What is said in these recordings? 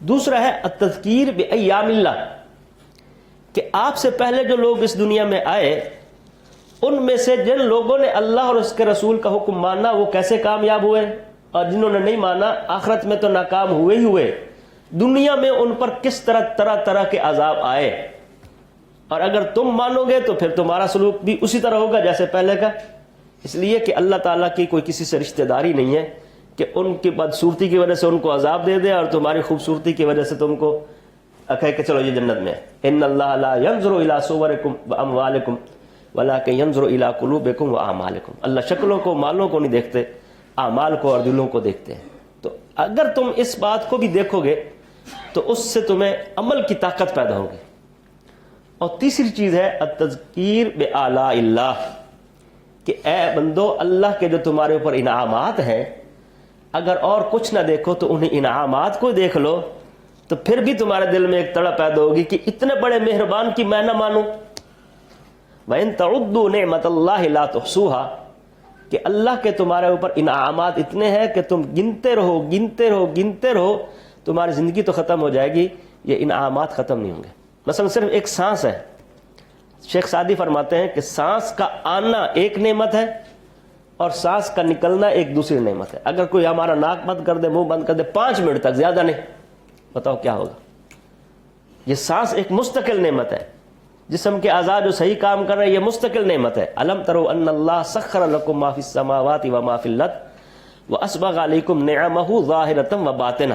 دوسرا ہے التذکیر بایام اللہ، کہ آپ سے پہلے جو لوگ اس دنیا میں آئے ان میں سے جن لوگوں نے اللہ اور اس کے رسول کا حکم مانا وہ کیسے کامیاب ہوئے، اور جنہوں نے نہیں مانا آخرت میں تو ناکام ہوئے ہی ہوئے، دنیا میں ان پر کس طرح طرح کے عذاب آئے، اور اگر تم مانو گے تو پھر تمہارا سلوک بھی اسی طرح ہوگا جیسے پہلے کا، اس لیے کہ اللہ تعالیٰ کی کوئی کسی سے رشتہ داری نہیں ہے کہ ان کی بدصورتی کی وجہ سے ان کو عذاب دے دے اور تمہاری خوبصورتی کی وجہ سے تم کو کہے کہ چلو یہ جنت میں ہے۔ ان اللہ لا ينظر الى صورکم واموالکم ولکن ينظر الى قلوبکم واعمالکم، اللہ شکلوں کو مالوں کو نہیں دیکھتے، اعمال کو اور دلوں کو دیکھتے ہیں۔ تو اگر تم اس بات کو بھی دیکھو گے تو اس سے تمہیں عمل کی طاقت پیدا ہوگی۔ اور تیسری چیز ہے التذکیر بآلاء اللہ، کہ اے بندو اللہ کے جو تمہارے اوپر انعامات ہیں اگر اور کچھ نہ دیکھو تو انہیں انعامات کو دیکھ لو، تو پھر بھی تمہارے دل میں ایک تڑپ پیدا ہوگی کہ اتنے بڑے مہربان کی میں نہ مانوں۔ وَإِن تَعُدُّوا نِعْمَةَ اللَّهِ لَا تُحْصُوهَا، کہ اللہ کے تمہارے اوپر انعامات اتنے ہیں کہ تم گنتے رہو، تمہاری زندگی تو ختم ہو جائے گی، یہ انعامات ختم نہیں ہوں گے۔ مثلا صرف ایک سانس ہے، شیخ سعدی فرماتے ہیں کہ سانس کا آنا ایک نعمت ہے اور سانس کا نکلنا ایک دوسری نعمت ہے۔ اگر کوئی ہمارا ناک بند کر دے، منہ بند کر دے 5 منٹ تک، زیادہ نہیں، بتاؤ کیا ہوگا؟ یہ سانس ایک مستقل نعمت ہے، جسم کے اعضاء جو صحیح کام کر رہے ہیں یہ مستقل نعمت ہے۔ الم تروا ان اللہ سخر لکم ما فی السماوات وما فی الارض واسبغ علیکم نعمہ ظاہرۃ وباطنہ،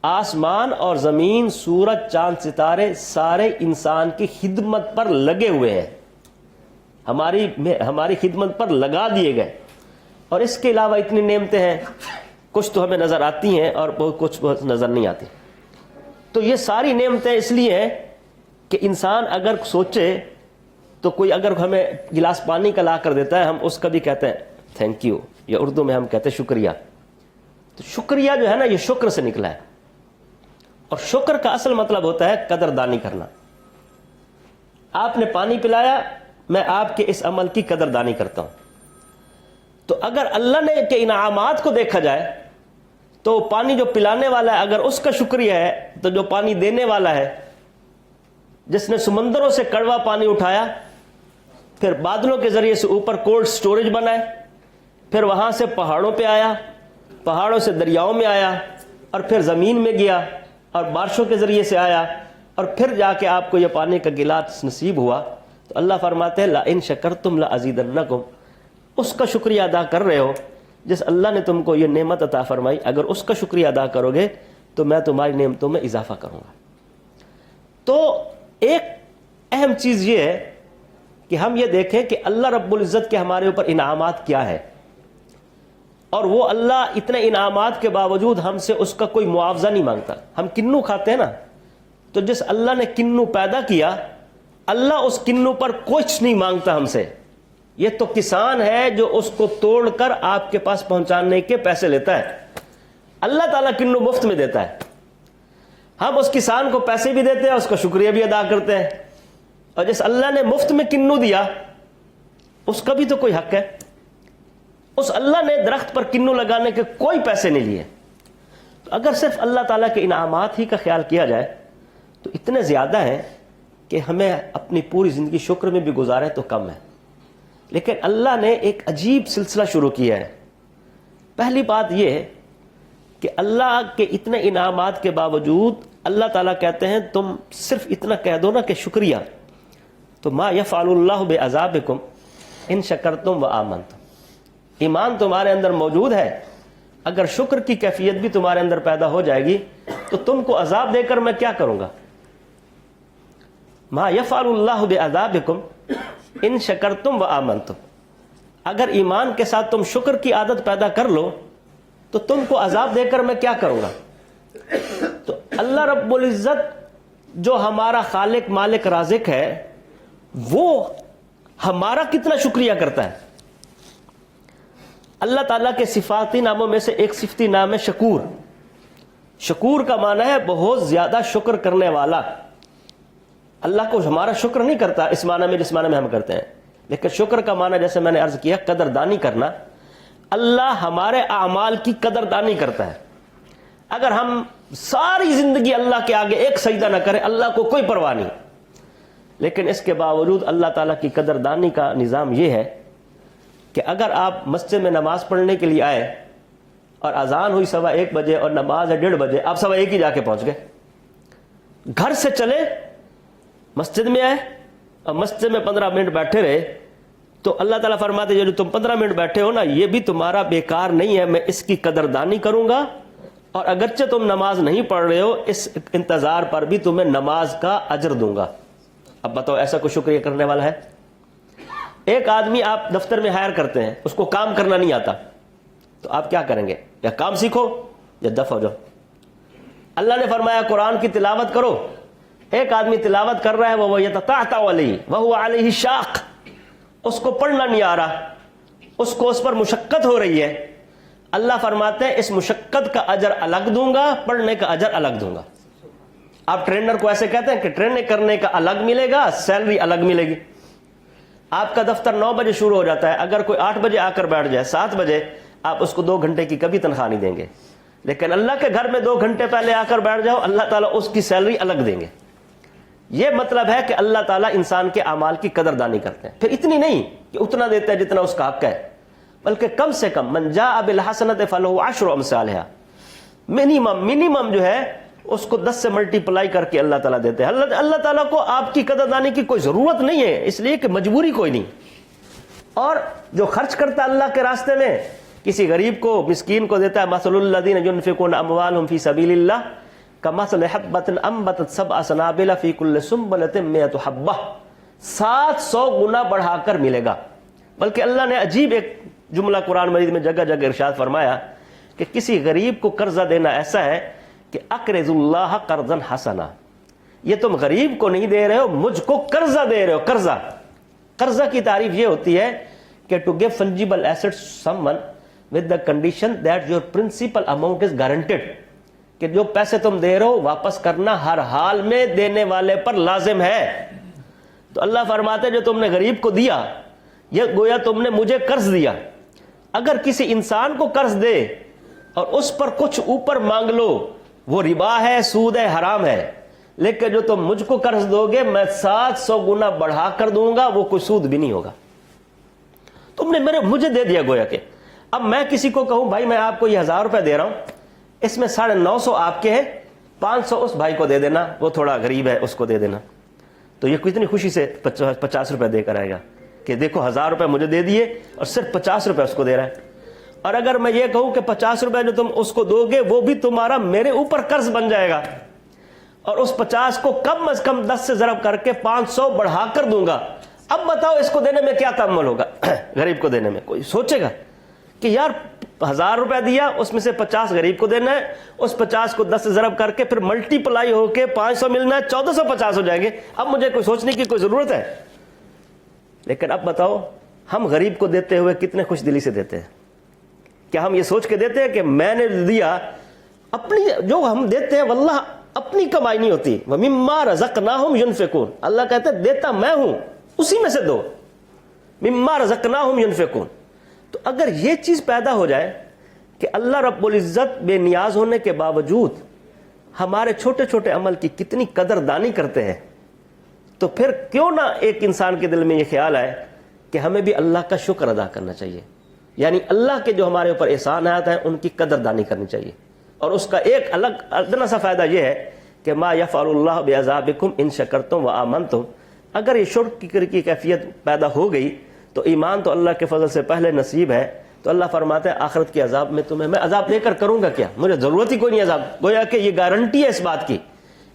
آسمان اور زمین، سورج، چاند، ستارے سارے انسان کی خدمت پر لگے ہوئے ہیں، ہماری خدمت پر لگا دیے گئے، اور اس کے علاوہ اتنی نعمتیں ہیں، کچھ تو ہمیں نظر آتی ہیں اور کچھ نظر نہیں آتی۔ تو یہ ساری نعمتیں اس لیے ہیں کہ انسان اگر سوچے تو کوئی اگر ہمیں گلاس پانی کا لا کر دیتا ہے ہم اس کا بھی کہتے ہیں تھینک یو، یا اردو میں ہم کہتے ہیں شکریہ۔ تو شکریہ جو ہے نا یہ شکر سے نکلا ہے، اور شکر کا اصل مطلب ہوتا ہے قدردانی کرنا۔ آپ نے پانی پلایا، میں آپ کے اس عمل کی قدردانی کرتا ہوں۔ تو اگر اللہ نے کے انعامات کو دیکھا جائے تو پانی جو پلانے والا ہے اگر اس کا شکریہ ہے تو جو پانی دینے والا ہے، جس نے سمندروں سے کڑوا پانی اٹھایا، پھر بادلوں کے ذریعے سے اوپر کولڈ سٹوریج بنائے، پھر وہاں سے پہاڑوں پہ آیا، پہاڑوں سے دریاؤں میں آیا، اور پھر زمین میں گیا اور بارشوں کے ذریعے سے آیا، اور پھر جا کے آپ کو یہ پانی کا گلاس نصیب ہوا، تو اللہ فرماتے ہیں لَإِن شَكَرْتُمْ لَأَزِيدَنَّكُمْ، اس کا شکریہ ادا کر رہے ہو جس اللہ نے تم کو یہ نعمت عطا فرمائی، اگر اس کا شکریہ ادا کرو گے تو میں تمہاری نعمتوں میں اضافہ کروں گا۔ تو ایک اہم چیز یہ ہے کہ ہم یہ دیکھیں کہ اللہ رب العزت کے ہمارے اوپر انعامات کیا ہے، اور وہ اللہ اتنے انعامات کے باوجود ہم سے اس کا کوئی معاوضہ نہیں مانگتا۔ ہم کنو کھاتے ہیں نا، تو جس اللہ نے کنو پیدا کیا اللہ اس کنو پر کچھ نہیں مانگتا ہم سے، یہ تو کسان ہے جو اس کو توڑ کر آپ کے پاس پہنچانے کے پیسے لیتا ہے، اللہ تعالیٰ کنو مفت میں دیتا ہے، ہم اس کسان کو پیسے بھی دیتے ہیں، اس کا شکریہ بھی ادا کرتے ہیں، اور جس اللہ نے مفت میں کنو دیا اس کا بھی تو کوئی حق ہے۔ اس اللہ نے درخت پر کنو لگانے کے کوئی پیسے نہیں لیے۔ تو اگر صرف اللہ تعالیٰ کے انعامات ہی کا خیال کیا جائے تو اتنے زیادہ ہیں کہ ہمیں اپنی پوری زندگی شکر میں بھی گزارے تو کم ہے۔ لیکن اللہ نے ایک عجیب سلسلہ شروع کیا ہے۔ پہلی بات یہ ہے کہ اللہ کے اتنے انعامات کے باوجود اللہ تعالیٰ کہتے ہیں تم صرف اتنا کہہ دو نا کہ شکریہ، تو ما یفعل اللہ بعذابکم ان شکرتم وآمنتم، ایمان تمہارے اندر موجود ہے، اگر شکر کی کیفیت بھی تمہارے اندر پیدا ہو جائے گی تو تم کو عذاب دے کر میں کیا کروں گا؟ ما یفعل اللہ بعذابکم ان شکرتم وآمنتم، اگر ایمان کے ساتھ تم شکر کی عادت پیدا کر لو تو تم کو عذاب دے کر میں کیا کروں گا؟ تو اللہ رب العزت جو ہمارا خالق مالک رازق ہے وہ ہمارا کتنا شکریہ کرتا ہے۔ اللہ تعالیٰ کے صفاتی ناموں میں سے ایک صفتی نام ہے شکور۔ شکور کا معنی ہے بہت زیادہ شکر کرنے والا۔ اللہ کو ہمارا شکر نہیں کرتا اس معنی میں جس معنی میں ہم کرتے ہیں، لیکن شکر کا معنی جیسے میں نے عرض کیا قدردانی کرنا۔ اللہ ہمارے اعمال کی قدردانی کرتا ہے۔ اگر ہم ساری زندگی اللہ کے آگے ایک سجدہ نہ کریں، اللہ کو کوئی پرواہ نہیں، لیکن اس کے باوجود اللہ تعالیٰ کی قدردانی کا نظام یہ ہے کہ اگر آپ مسجد میں نماز پڑھنے کے لیے آئے اور اذان ہوئی 1:15 بجے اور نماز ہے 1:30 بجے، آپ 1:15 ہی جا کے پہنچ گئے، گھر سے چلے مسجد میں آئے اور مسجد میں 15 منٹ بیٹھے رہے، تو اللہ تعالیٰ فرماتے ہیں جو تم 15 منٹ بیٹھے ہو نا، یہ بھی تمہارا بیکار نہیں ہے، میں اس کی قدردانی کروں گا، اور اگرچہ تم نماز نہیں پڑھ رہے ہو اس انتظار پر بھی تمہیں نماز کا اجر دوں گا۔ اب بتاؤ ایسا کوئی شکریہ کرنے والا ہے؟ ایک آدمی آپ دفتر میں ہائر کرتے ہیں، اس کو کام کرنا نہیں آتا، تو آپ کیا کریں گے؟ یا کام سیکھو یا دفع ہو جاؤ۔ اللہ نے فرمایا قرآن کی تلاوت کرو، ایک آدمی تلاوت کر رہا ہے وہ یتتعتع علیہ وہو علیہ شاق، اس کو پڑھنا نہیں آ رہا، اس کو اس پر مشقت ہو رہی ہے، اللہ فرماتے ہیں اس مشقت کا اجر الگ دوں گا، پڑھنے کا اجر الگ دوں گا۔ آپ ٹرینر کو ایسے کہتے ہیں کہ ٹریننگ کرنے کا الگ ملے گا، سیلری الگ ملے گی۔ آپ کا دفتر 9 بجے شروع ہو جاتا ہے، اگر کوئی 8 بجے آ کر بیٹھ جائے 7 بجے، آپ اس کو 2 گھنٹے کی کبھی تنخواہ نہیں دیں گے، لیکن اللہ کے گھر میں 2 گھنٹے پہلے آ کر بیٹھ جاؤ، اللہ تعالیٰ اس کی سیلری الگ دیں گے۔ یہ مطلب ہے کہ اللہ تعالیٰ انسان کے اعمال کی قدردانی کرتے ہیں، پھر اتنی نہیں کہ اتنا دیتے ہیں جتنا اس کا حق ہے، بلکہ کم سے کم من جاء بالحسنۃ فلہ 10 امثالھا، منیمم جو ہے اس کو 10 سے ملٹیپلائی کر کے اللہ تعالیٰ دیتے ہیں۔ اللہ تعالیٰ کو آپ کی قدردانی کی کوئی ضرورت نہیں ہے، اس لیے کہ مجبوری کوئی نہیں۔ اور جو خرچ کرتا ہے اللہ کے راستے میں، کسی غریب کو مسکین کو دیتا ہے، مثل الذین ينفقون اموالهم فی سبیل اللہ کمثل حبۃ انبتت 7 سنابل فی کل سنبلۃ 100 حبہ، 700 گنا بڑھا کر ملے گا۔ بلکہ اللہ نے عجیب ایک جملہ قرآن مجید میں جگہ جگہ ارشاد فرمایا کہ کسی غریب کو قرضہ دینا ایسا ہے کہ اقرض اللہ قرضا حسنا، یہ تم غریب کو نہیں دے رہے ہو، مجھ کو قرضہ دے رہے ہو۔ قرضہ، قرضہ کی تعریف یہ ہوتی ہے کہ to give fungible asset someone with the condition that your principal amount is guaranteed, کہ جو پیسے تم دے رہے ہو واپس کرنا ہر حال میں دینے والے پر لازم ہے۔ تو اللہ فرماتے جو تم نے غریب کو دیا، یہ گویا تم نے مجھے قرض دیا۔ اگر کسی انسان کو قرض دے اور اس پر کچھ اوپر مانگ لو، وہ ربا ہے، سود ہے، حرام ہے، لیکن جو تم مجھ کو قرض دو گے میں 700 گنا بڑھا کر دوں گا، وہ کوئی سود بھی نہیں ہوگا۔ تم نے مجھے دے دیا گویا کہ اب میں کسی کو کہوں بھائی میں آپ کو یہ 1000 روپے دے رہا ہوں، اس میں 950 آپ کے ہیں، 500 اس بھائی کو دے دینا، وہ تھوڑا غریب ہے اس کو دے دینا، تو یہ کتنی خوشی سے 50 روپے دے کر آئے گا کہ دیکھو 1000 روپے مجھے دے دیے اور صرف 50 روپے اس کو دے رہا ہے۔ اور اگر میں یہ کہوں کہ 50 روپے جو تم اس کو دو گے وہ بھی تمہارا میرے اوپر قرض بن جائے گا، اور اس 50 کو کم از کم 10 سے ضرب کر کے 500 بڑھا کر دوں گا، اب بتاؤ اس کو دینے میں کیا تحمل ہوگا؟ غریب کو دینے میں کوئی سوچے گا کہ یار 1000 روپے دیا، اس میں سے 50 غریب کو دینا ہے، اس 50 کو 10 سے ضرب کر کے پھر ملٹی پلائی ہو کے 500 ملنا ہے، 1450 ہو جائیں گے، اب مجھے کوئی سوچنے کی کوئی ضرورت ہے؟ لیکن اب بتاؤ ہم غریب کو دیتے ہوئے کتنے خوش دلی سے دیتے ہیں؟ کیا ہم یہ سوچ کے دیتے ہیں کہ میں نے دیا؟ اپنی جو ہم دیتے ہیں واللہ اپنی کمائی نہیں ہوتی، وَمِمَّا رَزَقْنَاهُمْ يُنْفِقُونَ، اللہ کہتے ہیں دیتا میں ہوں، اسی میں سے دو، مِمَّا رَزَقْنَاهُمْ يُنْفِقُونَ۔ تو اگر یہ چیز پیدا ہو جائے کہ اللہ رب العزت بے نیاز ہونے کے باوجود ہمارے چھوٹے چھوٹے عمل کی کتنی قدردانی کرتے ہیں، تو پھر کیوں نہ ایک انسان کے دل میں یہ خیال آئے کہ ہمیں بھی اللہ کا شکر ادا کرنا چاہیے، یعنی اللہ کے جو ہمارے اوپر احسانات ہیں ان کی قدردانی کرنی چاہیے۔ اور اس کا ایک الگ ادنا سا فائدہ یہ ہے کہ ما یفعل اللہ بعذابکم ان شکرتم وآمنتم، اگر یہ شکر کی کیفیت پیدا ہو گئی تو ایمان تو اللہ کے فضل سے پہلے نصیب ہے، تو اللہ فرماتے ہیں آخرت کے عذاب میں تمہیں میں عذاب دے کر کروں گا کیا، مجھے ضرورت ہی کوئی نہیں عذاب، گویا کہ یہ گارنٹی ہے اس بات کی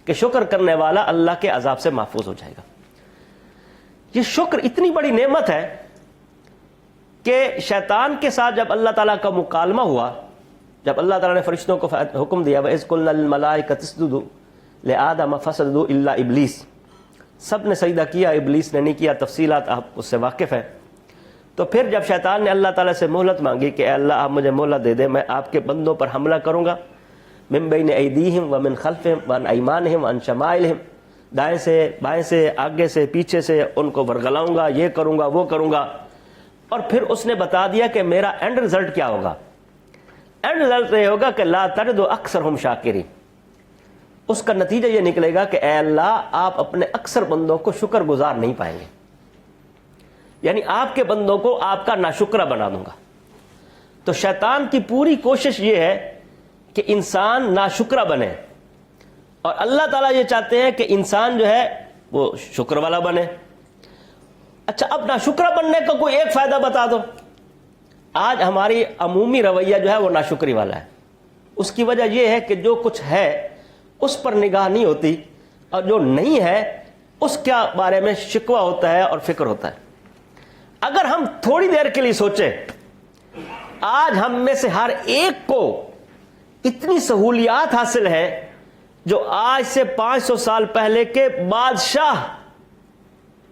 کہ شکر کرنے والا اللہ کے عذاب سے محفوظ ہو جائے گا۔ یہ شکر اتنی بڑی نعمت ہے کہ شیطان کے ساتھ جب اللہ تعالیٰ کا مکالمہ ہوا، جب اللہ تعالیٰ نے فرشتوں کو حکم دیا وَإِذْ قُلْنَا لِلْمَلَائِكَةِ اسْجُدُوا لِآدَمَ فَسَجَدُوا إِلَّا إِبْلِيسَ، سب نے سجدہ کیا، ابلیس نے نہیں کیا، تفصیلات آپ اس سے واقف ہیں۔ تو پھر جب شیطان نے اللہ تعالیٰ سے مہلت مانگی کہ اے اللہ آپ مجھے مہلت دے دیں، میں آپ کے بندوں پر حملہ کروں گا، من بین ایدیہم ومن خلفہم وعن ایمانہم وعن شمائلہم، دائیں سے بائیں سے آگے سے پیچھے سے ان کو ورگلاؤں گا، یہ کروں گا وہ کروں گا، اور پھر اس نے بتا دیا کہ میرا اینڈ رزلٹ کیا ہوگا۔ اینڈ رزلٹ یہ ہوگا کہ لا تجد اکثرہم شاکرین. اس کا نتیجہ یہ نکلے گا کہ اے اللہ آپ اپنے اکثر بندوں کو شکر گزار نہیں پائیں گے، یعنی آپ کے بندوں کو آپ کا ناشکرہ بنا دوں گا. تو شیطان کی پوری کوشش یہ ہے کہ انسان ناشکرہ بنے، اور اللہ تعالیٰ یہ چاہتے ہیں کہ انسان جو ہے وہ شکر والا بنے. اچھا، اب ناشکرہ بننے کا کوئی ایک فائدہ بتا دو. آج ہماری عمومی رویہ جو ہے وہ ناشکری والا ہے. اس کی وجہ یہ ہے کہ جو کچھ ہے اس پر نگاہ نہیں ہوتی، اور جو نہیں ہے اس کے بارے میں شکوہ ہوتا ہے اور فکر ہوتا ہے. اگر ہم تھوڑی دیر کے لیے سوچیں، آج ہم میں سے ہر ایک کو اتنی سہولیات حاصل ہیں جو آج سے 500 سال پہلے کے بادشاہ،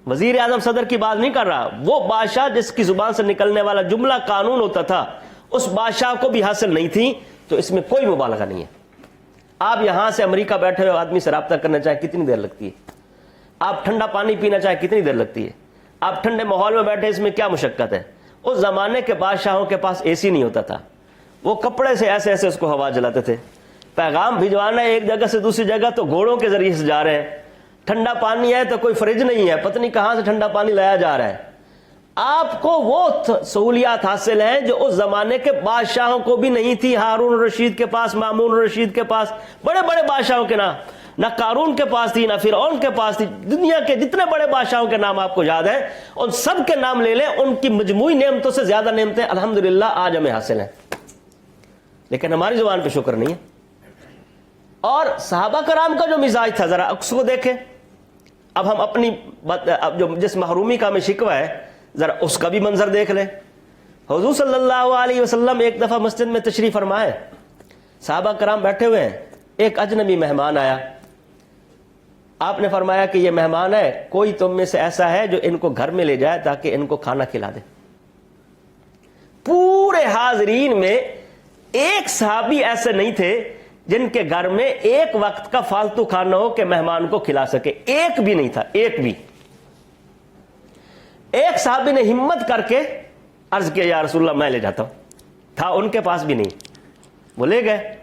وزیر اعظم صدر کی بات نہیں کر رہا، وہ بادشاہ جس کی زبان سے نکلنے والا جملہ قانون ہوتا تھا، اس بادشاہ کو بھی حاصل نہیں تھی. تو اس میں کوئی مبالغہ نہیں ہے. آپ یہاں سے امریکہ بیٹھے ہوئے آدمی سے رابطہ کرنا چاہیں کتنی دیر لگتی ہے؟ آپ ٹھنڈا پانی پینا چاہیں کتنی دیر لگتی ہے؟ آپ ٹھنڈے ماحول میں بیٹھے، اس میں کیا مشقت ہے؟ اس زمانے کے بادشاہوں کے پاس اے سی نہیں ہوتا تھا، وہ کپڑے سے ایسے ایسے اس کو ہوا جلاتے تھے. پیغام بھجوانا ہے ایک جگہ سے دوسری جگہ تو گھوڑوں کے ذریعے سے جا رہے ہیں. ٹھنڈا پانی ہے تو کوئی فریج نہیں ہے، پتہ نہیں کہاں سے ٹھنڈا پانی لایا جا رہا ہے. آپ کو وہ سہولیات حاصل ہیں جو اس زمانے کے بادشاہوں کو بھی نہیں تھی. ہارون الرشید کے پاس، مامون الرشید کے پاس، بڑے بڑے بادشاہوں کے نام، نہ قارون کے پاس تھی، نہ فرعون کے پاس تھی. دنیا کے جتنے بڑے بادشاہوں کے نام آپ کو یاد ہیں، ان سب کے نام لے لیں، ان کی مجموعی نعمتوں سے زیادہ نعمتیں الحمدللہ آج ہمیں حاصل ہیں. لیکن ہماری زبان پہ شکر نہیں ہے. اور صحابہ کرام کا جو مزاج تھا ذرا اس کو دیکھیں. اب ہم اپنی اب جو جس محرومی کا ہمیں شکوہ ہے ذرا اس کا بھی منظر دیکھ لیں. حضور صلی اللہ علیہ وسلم ایک دفعہ مسجد میں تشریف فرمائے، صحابہ کرام بیٹھے ہوئے ہیں، ایک اجنبی مہمان آیا. آپ نے فرمایا کہ یہ مہمان ہے، کوئی تم میں سے ایسا ہے جو ان کو گھر میں لے جائے تاکہ ان کو کھانا کھلا دے. پورے حاضرین میں ایک صحابی ایسے نہیں تھے جن کے گھر میں ایک وقت کا فالتو کھانا ہو کہ مہمان کو کھلا سکے. ایک بھی نہیں تھا، ایک بھی. ایک صحابی نے ہمت کر کے عرض کیا یا رسول اللہ میں لے جاتا ہوں. تھا ان کے پاس بھی نہیں، وہ لے گئے.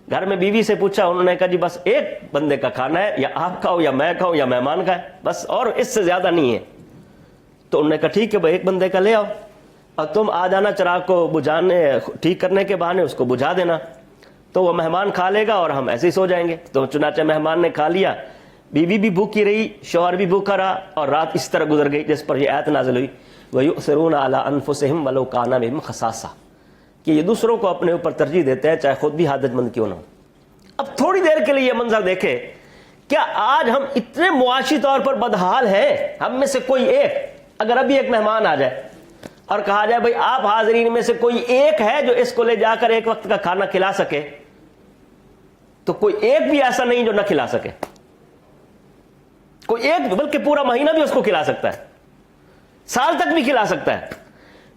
گھر میں بیوی سے پوچھا، انہوں نے کہا جی بس ایک بندے کا کھانا ہے، یا آپ کھاؤ یا میں کھاؤں یا مہمان کا ہے، بس اور اس سے زیادہ نہیں ہے. تو انہوں نے کہا ٹھیک ہے بھائی ایک بندے کا لے آؤ، اور تم آ جانا چراغ کو بجھانے ٹھیک کرنے کے بہانے اس کو بجھا دینا، تو وہ مہمان کھا لے گا اور ہم ایسے ہی سو جائیں گے. تو چنانچہ مہمان نے کھا لیا، بیوی بھی بھوکی رہی، شوہر بھی بھوکا رہا، اور رات اس طرح گزر گئی جس پر یہ آیت نازل ہوئی وَيُؤْثِرُونَ عَلَىٰ أَنفُسِهِمْ وَلَوْ كَانَ بِهِمْ خَصَاصَةٌ، کہ یہ دوسروں کو اپنے اوپر ترجیح دیتے ہیں چاہے خود بھی حاجت مند کیوں نہ ہو. اب تھوڑی دیر کے لیے یہ منظر دیکھیں، کیا آج ہم اتنے معاشی طور پر بدحال ہیں؟ ہم میں سے کوئی ایک، اگر ابھی ایک مہمان آ جائے اور کہا جائے بھائی آپ حاضرین میں سے کوئی ایک ہے جو اس کو لے جا کر ایک وقت کا کھانا کھلا سکے، تو کوئی ایک بھی ایسا نہیں جو نہ کھلا سکے. کوئی ایک بھی، بلکہ پورا مہینہ بھی اس کو کھلا سکتا ہے، سال تک بھی کھلا سکتا ہے.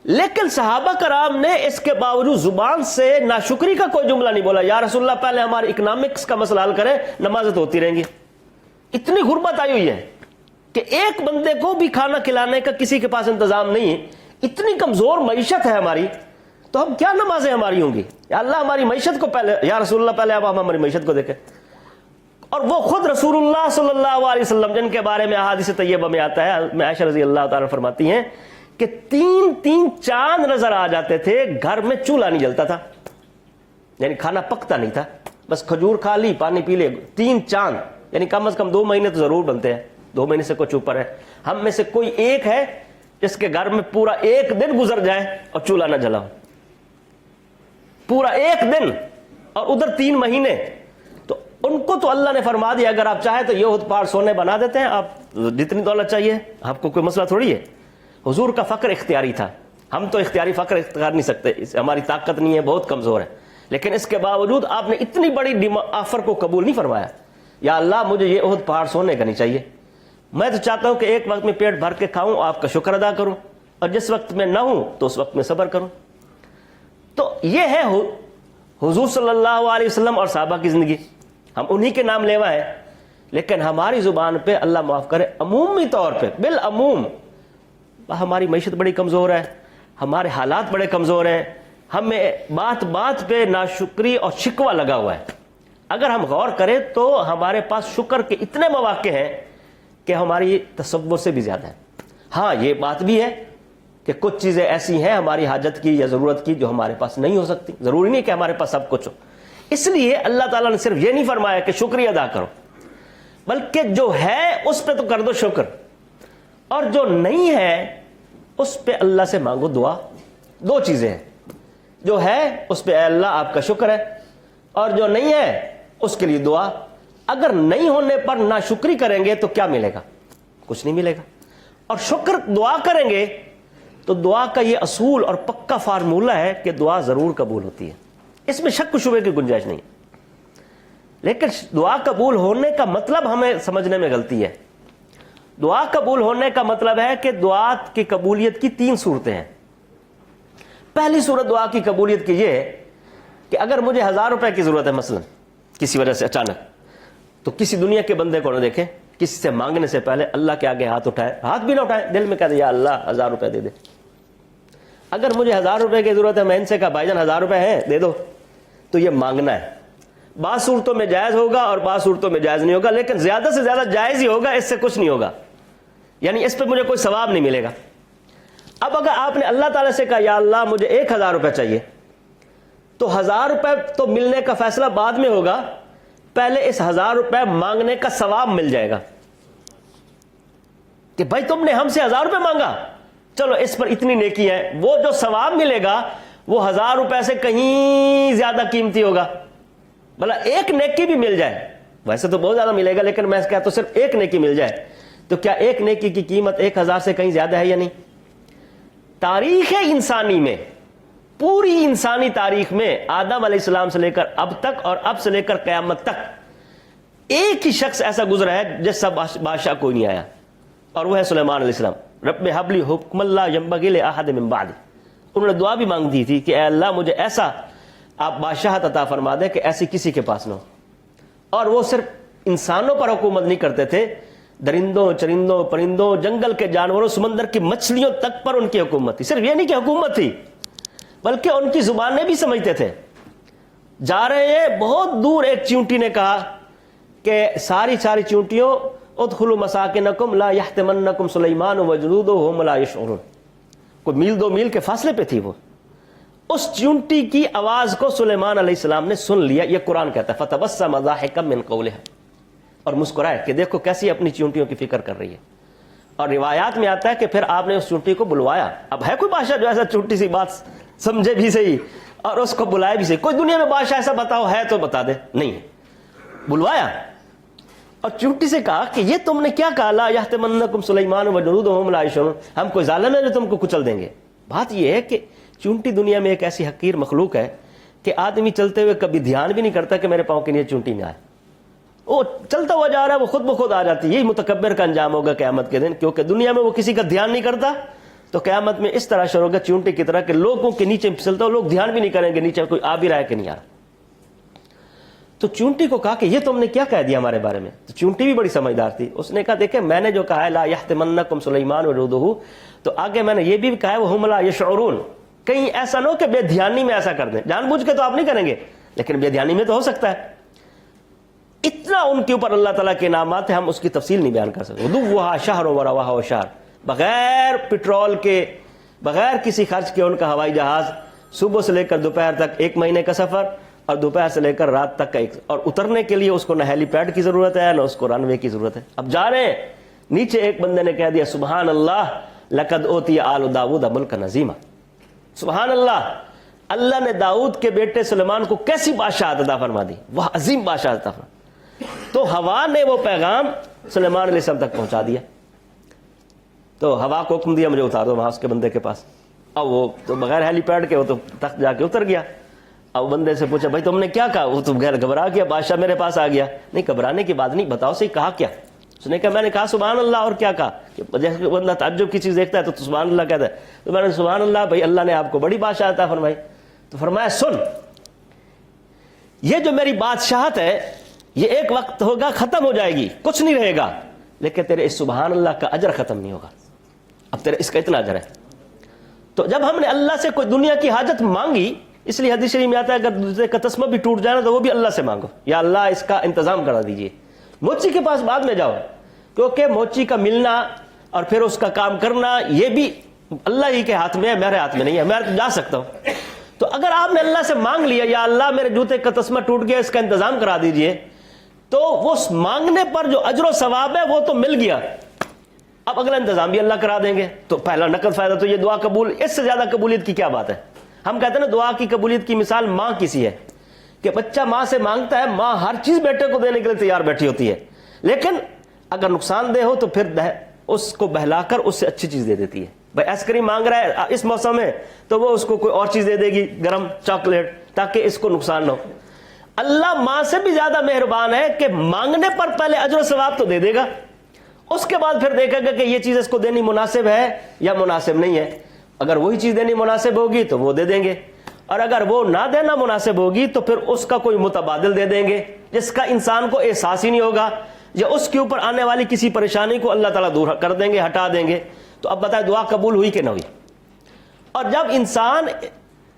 لیکن صحابہ کرام نے اس کے باوجود زبان سے ناشکری کا کوئی جملہ نہیں بولا. یا رسول اللہ پہلے ہمارے اکنامکس کا مسئلہ حل کریں، نمازیں تو ہوتی رہیں گی. اتنی غربت آئی ہوئی ہے کہ ایک بندے کو بھی کھانا کھلانے کا کسی کے پاس انتظام نہیں ہے. اتنی کمزور معیشت ہے ہماری، تو ہم کیا نمازیں ہماری ہوں گی؟ یا اللہ ہماری معیشت کو پہلے، یا رسول اللہ پہلے آپ ہماری معیشت کو دیکھیں. اور وہ خود رسول اللہ صلی اللہ علیہ وسلم جن کے بارے میں احادیث طیبہ میں آتا ہے، میں عائشہ رضی اللہ تعالیٰ فرماتی ہیں کہ 3 چاند نظر آ جاتے تھے، گھر میں چولہا نہیں جلتا تھا، یعنی کھانا پکتا نہیں تھا، بس کھجور کھا لی، پانی پی لے. 3 چاند یعنی کم از کم 2 مہینے تو ضرور بنتے ہیں، 2 مہینے سے کچھ اوپر ہے. ہم میں سے کوئی ایک ہے جس کے گھر میں پورا ایک دن گزر جائے اور چولہا نہ جلا ہو، پورا ایک دن، اور ادھر 3 مہینے. تو ان کو تو اللہ نے فرما دیا اگر آپ چاہیں تو یہ احد پہاڑ سونے بنا دیتے ہیں، آپ جتنی دولت چاہیے، آپ کو کوئی مسئلہ تھوڑی ہے. حضور کا فقر اختیاری تھا، ہم تو اختیاری فقر اختیار نہیں سکتے، ہماری طاقت نہیں ہے، بہت کمزور ہے. لیکن اس کے باوجود آپ نے اتنی بڑی آفر کو قبول نہیں فرمایا. یا اللہ مجھے یہ احد پہاڑ سونے کا نہیں چاہیے، میں تو چاہتا ہوں کہ ایک وقت میں پیٹ بھر کے کھاؤں، آپ کا شکر ادا کروں، اور جس وقت میں نہ ہوں تو اس وقت میں صبر کروں. تو یہ ہے حضور صلی اللہ علیہ وسلم اور صحابہ کی زندگی. ہم انہی کے نام لیوا ہیں، لیکن ہماری زبان پہ اللہ معاف کرے عمومی طور پہ بالعموم ہماری معیشت بڑی کمزور ہے، ہمارے حالات بڑے کمزور ہیں، ہمیں بات بات پہ ناشکری اور شکوہ لگا ہوا ہے. اگر ہم غور کریں تو ہمارے پاس شکر کے اتنے مواقع ہیں کہ ہماری تصور سے بھی زیادہ ہیں. ہاں یہ بات بھی ہے کہ کچھ چیزیں ایسی ہیں ہماری حاجت کی یا ضرورت کی جو ہمارے پاس نہیں ہو سکتی. ضروری نہیں کہ ہمارے پاس سب کچھ ہو. اس لیے اللہ تعالیٰ نے صرف یہ نہیں فرمایا کہ شکریہ ادا کرو، بلکہ جو ہے اس پہ تو کر دو شکر، اور جو نہیں ہے اس پہ اللہ سے مانگو دعا. دو چیزیں ہیں، جو ہے اس پہ اے اللہ آپ کا شکر ہے، اور جو نہیں ہے اس کے لیے دعا. اگر نہیں ہونے پر ناشکری کریں گے تو کیا ملے گا؟ کچھ نہیں ملے گا. اور شکر دعا کریں گے تو دعا کا یہ اصول اور پکا فارمولہ ہے کہ دعا ضرور قبول ہوتی ہے، اس میں شک و شبے کی گنجائش نہیں. لیکن دعا قبول ہونے کا مطلب ہمیں سمجھنے میں غلطی ہے. دعا قبول ہونے کا مطلب ہے کہ دعا کی قبولیت کی 3 صورتیں ہیں. پہلی صورت دعا کی قبولیت کی یہ ہے کہ اگر مجھے 1000 روپے کی ضرورت ہے مثلا کسی وجہ سے اچانک، تو کسی دنیا کے بندے کو نہ دیکھیں، کسی سے مانگنے سے پہلے اللہ کے آگے ہاتھ اٹھائے، ہاتھ بھی نہ اٹھائے، دل میں کہہ دے یا اللہ 1000 روپے دے دے. اگر مجھے 1000 روپے کی ضرورت ہے، میں ان سے کہا بھائی جان 1000 روپے ہیں دے دو، تو یہ مانگنا ہے. بعض صورتوں میں جائز ہوگا اور بعض صورتوں میں جائز نہیں ہوگا، لیکن زیادہ سے زیادہ جائز ہی ہوگا، اس سے کچھ نہیں ہوگا، یعنی اس پہ مجھے کوئی ثواب نہیں ملے گا. اب اگر آپ نے اللہ تعالیٰ سے کہا یا اللہ مجھے 1000 روپے چاہیے، تو 1000 روپے تو ملنے کا فیصلہ بعد میں ہوگا، پہلے اس 1000 روپے مانگنے کا ثواب مل جائے گا کہ بھائی تم نے ہم سے 1000 روپے مانگا، چلو اس پر اتنی نیکی ہے. وہ جو ثواب ملے گا وہ 1000 روپے سے کہیں زیادہ قیمتی ہوگا. بھلا ایک نیکی بھی مل جائے، ویسے تو بہت زیادہ ملے گا، لیکن میں کہتا ہوں صرف ایک نیکی مل جائے، تو کیا ایک نیکی کی قیمت 1000 سے کہیں زیادہ ہے یا نہیں؟ تاریخ انسانی میں، پوری انسانی تاریخ میں، آدم علیہ السلام سے لے کر اب تک اور اب سے لے کر قیامت تک ایک ہی شخص ایسا گزرا ہے جیسا بادشاہ کوئی نہیں آیا، اور وہ ہے سلیمان علیہ السلام. رب حب لی حکم لا ینبغی لأحد من بعد. انہوں نے دعا بھی مانگ دی تھی کہ اے اللہ مجھے ایسا آپ بادشاہت عطا فرما دیں کہ ایسی کسی کے پاس نہ ہو. اور وہ صرف انسانوں پر حکومت نہیں کرتے تھے، درندوں، چرندوں، پرندوں، جنگل کے جانوروں، سمندر کی مچھلیوں تک پر ان کی حکومت تھی. صرف یہ نہیں کہ حکومت تھی، بلکہ ان کی زبانیں بھی سمجھتے تھے. جا رہے ہیں بہت دور، ایک چیونٹی نے کہا کہ ساری چیونٹیوں ادخلوا مساکنکم لا یحتمنکم سلیمان وجنودہ وهم لا یشعرون. کوئی میل 2 میل کے فاصلے پہ تھی وہ. اس چیونٹی کی آواز کو سلیمان علیہ السلام نے سن لیا. یہ قرآن کہتا ہے فتبسم ضاحکا من قولها، اور مسکرائے کہ دیکھو کیسی اپنی چیونٹیوں کی فکر کر رہی ہے. اور روایات میں آتا ہے کہ پھر آپ نے اس چیونٹی کو بلوایا. اب ہے کوئی بادشاہ جو ایسا چھوٹی سی بات سمجھے بھی صحیح اور اس کو بلائے بھی صحیح؟ کوئی دنیا میں بادشاہ ایسا بتاؤ ہے تو بتا دے. نہیں. بلوایا اور چونٹی سے کہا کہ یہ تم نے کیا کہا لا یحتمنکم سلیمان وجنودہ وهم لا یشعرون، ہم کوئی ظالم ہے جو تم کو کچل دیں گے. بات یہ ہے کہ چونٹی دنیا میں ایک ایسی حقیر مخلوق ہے کہ آدمی چلتے ہوئے کبھی دھیان بھی نہیں کرتا کہ میرے پاؤں کے نیچے چونٹی نہ آئے. وہ چلتا ہوا جا رہا ہے، وہ خود بخود آ جاتی ہے. یہی متکبر کا انجام ہوگا قیامت کے دن، کیونکہ دنیا میں وہ کسی کا دھیان نہیں کرتا، تو قیامت میں اس طرح شروع ہوگا چونٹی کی طرح کہ لوگوں کے نیچے پھسلتا ہو، لوگ دھیان بھی نہیں کریں گے نیچے کوئی آ بھی رہا ہے کہ نہیں آ رہا. تو چونٹی کو کہا کہ یہ تم نے کیا کہہ دیا ہمارے بارے میں؟ تو چونٹی بھی بڑی سمجھدار تھی. اس نے کہا دیکھیں میں نے جو کہا ہے لا یحتمنکم سلیمان وجنودہ، تو آگے میں نے یہ بھی کہا ہے وهم لا یشعرون. کہیں ایسا نہ ہو کہ بے دھیانی میں ایسا کر دیں. جان بوجھ کے تو آپ نہیں کریں گے، لیکن بے دھیانی میں تو ہو سکتا ہے. اتنا ان کے اوپر اللہ تعالیٰ کے انعامات ہیں، ہم اس کی تفصیل نہیں بیان کر سکتے. غدوها شہر ورواها شہر، بغیر پٹرول کے، بغیر کسی خرچ کے ان کا ہوائی جہاز صبح سے لے کر دوپہر تک 1 مہینے کا سفر، اور دوپہر سے لے کر رات تک کا اور اترنے کے لیے اس کو نہ ہیلی پیڈ کی ضرورت ہے نہ اس کو رن وے کی ضرورت ہے. اب جا رہے ہیں نیچے، ایک بندے نے کہہ دیا سبحان اللہ لقد اوتی آل داؤد ملکا عظیما. سبحان اللہ، اللہ نے داؤد کے بیٹے سلیمان کو کیسی بادشاہت عطا فرما دی، وہ عظیم بادشاہت عطا فرما. تو ہوا نے وہ پیغام سلیمان علیہ السلام تک پہنچا دیا. تو ہوا کو حکم دیا مجھے اتار دو وہاں اس کے بندے کے پاس. اب وہ تو بغیر ہیلی پیڈ کے وہ تو تخت جا کے اتر گیا. اب بندے سے پوچھا بھائی تم نے کیا کہا؟ وہ تو غیر گھبرا گیا، بادشاہ میرے پاس آ گیا. نہیں گھبرانے کی بات نہیں، بتاؤ صحیح کہا کیا؟ اس نے کہا میں نے کہا سبحان اللہ. اور کیا کہا؟ کہ جیسے بندہ تعجب کی چیز دیکھتا ہے تو سبحان اللہ کہتا ہے. تو میں نے سبحان اللہ بھائی اللہ نے آپ کو بڑی بادشاہت عطا فرمائی. تو فرمایا سن، یہ جو میری بادشاہت ہے یہ ایک وقت ہوگا ختم ہو جائے گی، کچھ نہیں رہے گا، لیکن تیرے اس سبحان اللہ کا اجر ختم نہیں ہوگا. اب تیرے اس کا اتنا اجر ہے. تو جب ہم نے اللہ سے کوئی دنیا کی حاجت مانگی، اس لیے حدیث شریف میں آتا ہے اگر دوسرے کا تسمہ بھی ٹوٹ جائے نا تو وہ بھی اللہ سے مانگو، یا اللہ اس کا انتظام کرا دیجئے. موچی کے پاس بعد میں جاؤ، کیونکہ موچی کا ملنا اور پھر اس کا کام کرنا یہ بھی اللہ ہی کے ہاتھ میں ہے، میرے ہاتھ میں نہیں ہے. میں تو جا سکتا ہوں. تو اگر آپ نے اللہ سے مانگ لیا یا اللہ میرے جوتے کا تسمہ ٹوٹ گیا اس کا انتظام کرا دیجئے، تو وہ مانگنے پر جو اجر و ثواب ہے وہ تو مل گیا، اب اگلا انتظام بھی اللہ کرا دیں گے. تو پہلا نقد فائدہ تو یہ دعا قبول، اس سے زیادہ قبولیت کی کیا بات ہے. ہم کہتے ہیں نا دعا کی قبولیت کی مثال ماں کسی ہے کہ بچہ ماں سے مانگتا ہے، ماں ہر چیز بیٹے کو دینے کے لیے تیار بیٹھی ہوتی ہے، لیکن اگر نقصان دہ ہو تو پھر اس کو بہلا کر اس سے اچھی چیز دے دیتی ہے. بھائی آئس کریم مانگ رہا ہے اس موسم میں تو وہ اس کو کوئی اور چیز دے دے گی، گرم چاکلیٹ، تاکہ اس کو نقصان نہ ہو. اللہ ماں سے بھی زیادہ مہربان ہے کہ مانگنے پر پہلے اجر و ثواب تو دے دے گا، اس کے بعد پھر دیکھے گا کہ یہ چیز اس کو دینی مناسب ہے یا مناسب نہیں ہے. اگر وہی چیز دینی مناسب ہوگی تو وہ دے دیں گے، اور اگر وہ نہ دینا مناسب ہوگی تو پھر اس کا کوئی متبادل دے دیں گے جس کا انسان کو احساس ہی نہیں ہوگا، یا اس کے اوپر آنے والی کسی پریشانی کو اللہ تعالیٰ دور کر دیں گے، ہٹا دیں گے. تو اب بتائیں دعا قبول ہوئی کہ نہ ہوئی. اور جب انسان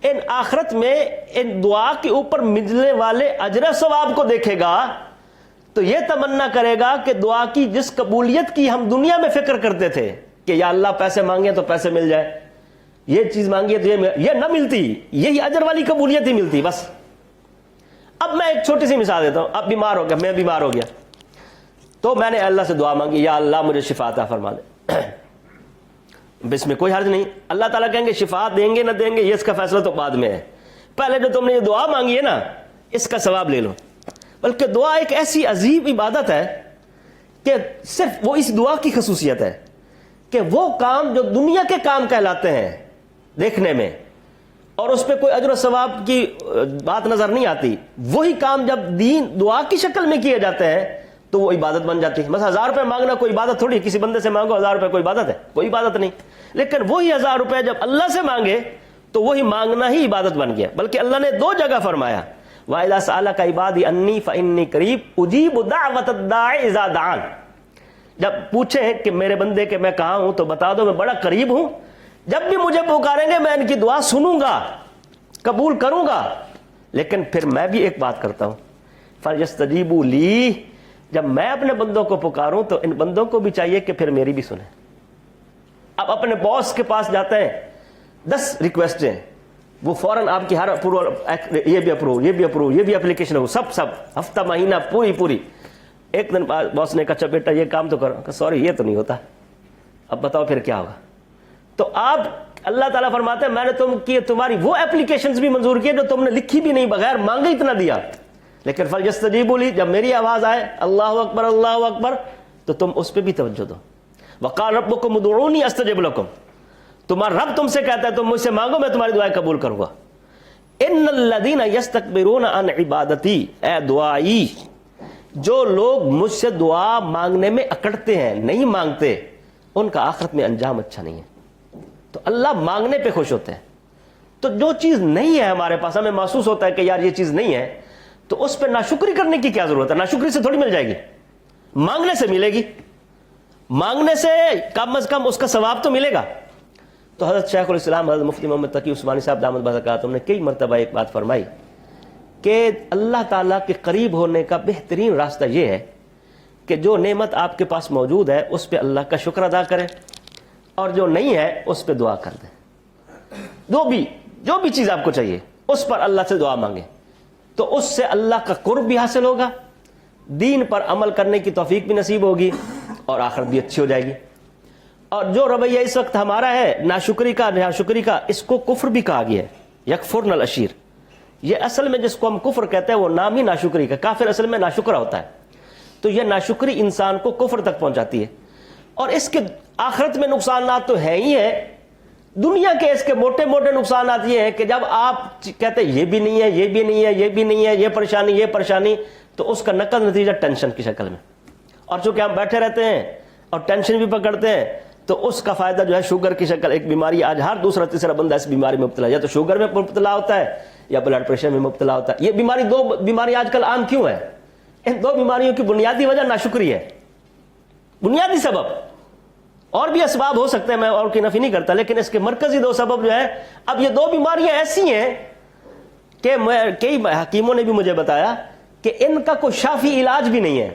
ان آخرت میں ان دعا کے اوپر ملنے والے اجر و ثواب کو دیکھے گا تو یہ تمنا کرے گا کہ دعا کی جس قبولیت کی ہم دنیا میں فکر کرتے تھے کہ یا اللہ پیسے مانگے تو پیسے مل جائے، یہ چیز مانگی تو یہ نہ ملتی، یہی اجر والی قبولیت ہی ملتی بس. اب میں ایک چھوٹی سی مثال دیتا ہوں. اب بیمار ہو گیا، میں بیمار ہو گیا، تو میں نے اللہ سے دعا مانگی یا اللہ مجھے شفا عطا فرما دے. اس میں کوئی حرج نہیں، اللہ تعالیٰ کہیں گے شفا دیں گے نہ دیں گے یہ اس کا فیصلہ تو بعد میں ہے، پہلے جو تم نے یہ دعا مانگی ہے نا اس کا ثواب لے لو. بلکہ دعا ایک ایسی عجیب عبادت ہے کہ صرف وہ اس دعا کی خصوصیت ہے کہ وہ کام جو دنیا کے کام کہلاتے ہیں دیکھنے میں اور اس پہ کوئی اجر و ثواب کی بات نظر نہیں آتی، وہی کام جب دین دعا کی شکل میں کیے جاتے ہیں تو وہ عبادت بن جاتی ہے. مثلا 1000 روپے مانگنا کوئی عبادت تھوڑی، کسی بندے سے مانگو 1000 روپے کوئی عبادت ہے؟ کوئی عبادت نہیں. لیکن وہی 1000 روپے جب اللہ سے مانگے تو وہی مانگنا ہی عبادت بن گیا. بلکہ اللہ نے 2 جگہ فرمایا وَإِذَا سَأَلَكَ عِبَادِي عَنِّي فَإِنِّي قَرِيبٌ أُجِيبُ دَعْوَةَ الدَّاعِ إِذَا دَعَانِ. جب پوچھیں کہ میرے بندے کہ میں کہاں ہوں تو بتا دو میں بڑا قریب ہوں، جب بھی مجھے پکاریں گے میں ان کی دعا سنوں گا، قبول کروں گا. لیکن پھر میں بھی ایک بات کرتا ہوں فَلْيَسْتَجِيبُوا لِي، جب میں اپنے بندوں کو پکاروں تو ان بندوں کو بھی چاہیے کہ پھر میری بھی سنیں. اب اپنے باس کے پاس جاتے ہیں 10 ریکویسٹیں، وہ فوراً آپ کی ہر اپروول، یہ بھی اپروو، یہ بھی اپروو، یہ بھی اپلیکیشن ہو، سب ہفتہ مہینہ پوری. ایک دن باس نے کہا اچھا بیٹا یہ کام تو کرو، کہ سوری یہ تو نہیں ہوتا، اب بتاؤ پھر کیا ہوگا. تو آپ اللہ تعالیٰ فرماتے ہیں میں نے تمہاری وہ اپلیکیشنز بھی منظور کیے جو تم نے لکھی بھی نہیں، بغیر مانگے اتنا دیا. لیکن فَلْيَسْتَجِيبُوا لِي، جب میری آواز آئے اللہ اکبر اللہ اکبر تو تم اس پہ بھی توجہ دو. وَقَالَ رَبُّكُمُ ادْعُونِي أَسْتَجِبْ لَكُمْ، تمہارا رب تم سے کہتا ہے تم مجھ سے مانگو میں تمہاری دعائیں قبول کروں گا. إِنَّ الَّذِينَ يَسْتَكْبِرُونَ عَنْ عِبَادَتِي، اے دعائی جو لوگ مجھ سے دعا مانگنے میں اکڑتے ہیں، نہیں مانگتے، ان کا آخرت میں انجام اچھا نہیں ہے. تو اللہ مانگنے پہ خوش ہوتے ہیں. تو جو چیز نہیں ہے ہمارے پاس، ہمیں محسوس ہوتا ہے کہ یار یہ چیز نہیں ہے، تو اس پہ ناشکری کرنے کی کیا ضرورت ہے؟ ناشکری سے تھوڑی مل جائے گی، مانگنے سے ملے گی، مانگنے سے کم از کم اس کا ثواب تو ملے گا. تو حضرت شیخ الاسلام حضرت مفتی محمد تقی عثمانی صاحب دامت برکاتہم نے کئی مرتبہ ایک بات فرمائی کہ اللہ تعالیٰ کے قریب ہونے کا بہترین راستہ یہ ہے کہ جو نعمت آپ کے پاس موجود ہے اس پہ اللہ کا شکر ادا کریں، اور جو نہیں ہے اس پہ دعا کر دیں. جو بھی چیز آپ کو چاہیے اس پر اللہ سے دعا مانگیں، تو اس سے اللہ کا قرب بھی حاصل ہوگا، دین پر عمل کرنے کی توفیق بھی نصیب ہوگی، اور آخرت بھی اچھی ہو جائے گی. اور جو رویہ اس وقت ہمارا ہے ناشکری کا، اس کو کفر بھی کہا گیا ہے، یکفرن العشیر. یہ اصل میں جس کو ہم کفر کہتے ہیں وہ نام ہی ناشکری کا، کافر اصل میں ناشکرہ ہوتا ہے. تو یہ ناشکری انسان کو کفر تک پہنچاتی ہے، اور اس کے آخرت میں نقصانات تو ہیں ہی ہیں. دنیا کے اس کے موٹے نقصانات یہ ہیں کہ جب آپ کہتے ہیں یہ بھی نہیں ہے، یہ بھی نہیں ہے، یہ بھی نہیں ہے، یہ پریشانی، تو اس کا نقد نتیجہ ٹینشن کی شکل میں. اور چونکہ ہم بیٹھے رہتے ہیں اور ٹینشن بھی پکڑتے ہیں تو اس کا فائدہ جو ہے شوگر کی شکل، ایک بیماری آج ہر دوسرا تیسرا بندہ اس بیماری میں مبتلا ہے، یا تو شوگر میں مبتلا ہوتا ہے یا بلڈ پریشر میں مبتلا ہوتا ہے. یہ دو بیماری آج کل عام کیوں ہے؟ ان 2 بیماریوں کی بنیادی وجہ ناشکری ہے، بنیادی سبب. اور بھی اسباب ہو سکتے ہیں، میں اور کی نفی نہیں کرتا، لیکن اس کے مرکزی دو سبب جو ہیں، اب یہ دو بیماریاں ایسی ہیں کہ کئی حکیموں نے بھی مجھے بتایا کہ ان کا کوئی شافی علاج بھی نہیں ہے.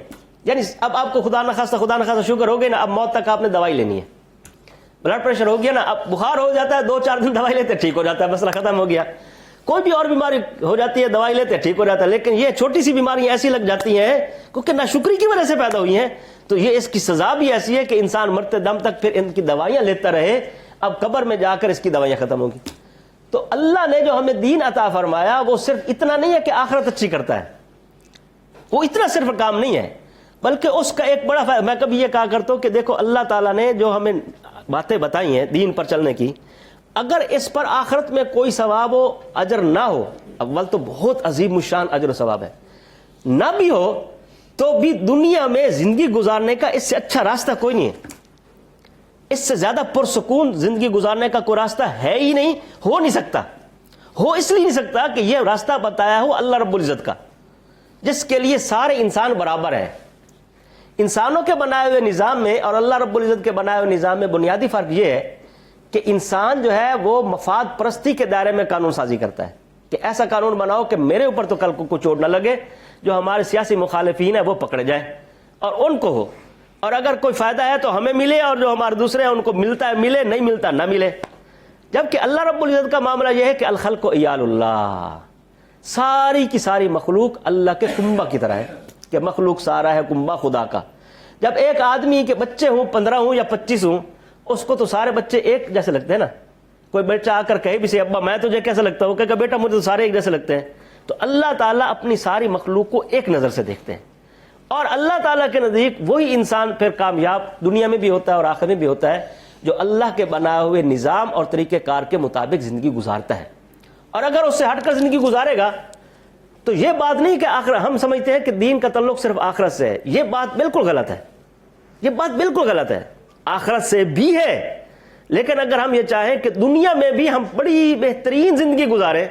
یعنی اب آپ کو خدا نخواستہ شوگر ہو گئی نا، اب موت تک آپ نے دوائی لینی ہے. بلڈ پریشر ہو گیا نا، اب بخار ہو جاتا ہے 2-4 دن دوائی لیتے ٹھیک ہو جاتا ہے، مسئلہ ختم ہو گیا. کوئی بھی اور بیماری ہو جاتی ہے دوائی لیتے ٹھیک ہو جاتا ہے. لیکن یہ چھوٹی سی بیماریاں ایسی لگ جاتی ہیں کیونکہ ناشکری کی وجہ سے پیدا ہوئی ہیں، تو یہ اس کی سزا بھی ایسی ہے کہ انسان مرتے دم تک پھر ان کی دوائیاں لیتا رہے. اب قبر میں جا کر اس کی دوائیاں ختم ہوگی. تو اللہ نے جو ہمیں دین عطا فرمایا وہ صرف اتنا نہیں ہے کہ آخرت اچھی کرتا ہے، وہ اتنا صرف کام نہیں ہے، بلکہ اس کا ایک بڑا فائدہ. میں کبھی یہ کہا کرتا ہوں کہ دیکھو اللہ تعالیٰ نے جو ہمیں باتیں بتائی ہیں دین پر چلنے کی، اگر اس پر آخرت میں کوئی ثواب و اجر نہ ہو، اول تو بہت عظیم الشان اجر و ثواب ہے، نہ بھی ہو تو بھی دنیا میں زندگی گزارنے کا اس سے اچھا راستہ کوئی نہیں ہے. اس سے زیادہ پرسکون زندگی گزارنے کا کوئی راستہ ہے ہی نہیں، ہو نہیں سکتا. ہو اس لیے نہیں سکتا کہ یہ راستہ بتایا ہو اللہ رب العزت کا، جس کے لیے سارے انسان برابر ہیں. انسانوں کے بنائے ہوئے نظام میں اور اللہ رب العزت کے بنائے ہوئے نظام میں بنیادی فرق یہ ہے کہ انسان جو ہے وہ مفاد پرستی کے دائرے میں قانون سازی کرتا ہے کہ ایسا قانون بناؤ کہ میرے اوپر تو کل کو کوئی چوٹ نہ لگے، جو ہمارے سیاسی مخالفین ہیں وہ پکڑے جائیں اور ان کو ہو، اور اگر کوئی فائدہ ہے تو ہمیں ملے اور جو ہمارے دوسرے ہیں ان کو ملتا ہے ملے، نہیں ملتا نہ ملے. جبکہ اللہ رب العزت کا معاملہ یہ ہے کہ الخلق عیال اللہ، ساری کی ساری مخلوق اللہ کے کنبہ کی طرح ہے کہ مخلوق سارا ہے کنبہ خدا کا. جب ایک آدمی کے بچے ہوں 15 ہوں یا 25 ہوں، اس کو تو سارے بچے ایک جیسے لگتے ہیں نا. کوئی بچہ آ کر کہے بھی سے ابا میں تجھے کیسا لگتا ہوں، کہ بیٹا مجھے تو سارے ایک جیسے لگتے ہیں. تو اللہ تعالیٰ اپنی ساری مخلوق کو ایک نظر سے دیکھتے ہیں، اور اللہ تعالیٰ کے نزدیک وہی انسان پھر کامیاب دنیا میں بھی ہوتا ہے اور آخرت میں بھی ہوتا ہے جو اللہ کے بنائے ہوئے نظام اور طریقہ کار کے مطابق زندگی گزارتا ہے. اور اگر اس سے ہٹ کر زندگی گزارے گا تو یہ بات نہیں کہ آخرت، ہم سمجھتے ہیں کہ دین کا تعلق صرف آخرت سے ہے، یہ بات بالکل غلط ہے. یہ بات بالکل غلط ہے، آخرت سے بھی ہے، لیکن اگر ہم یہ چاہیں کہ دنیا میں بھی ہم بڑی بہترین زندگی گزاریں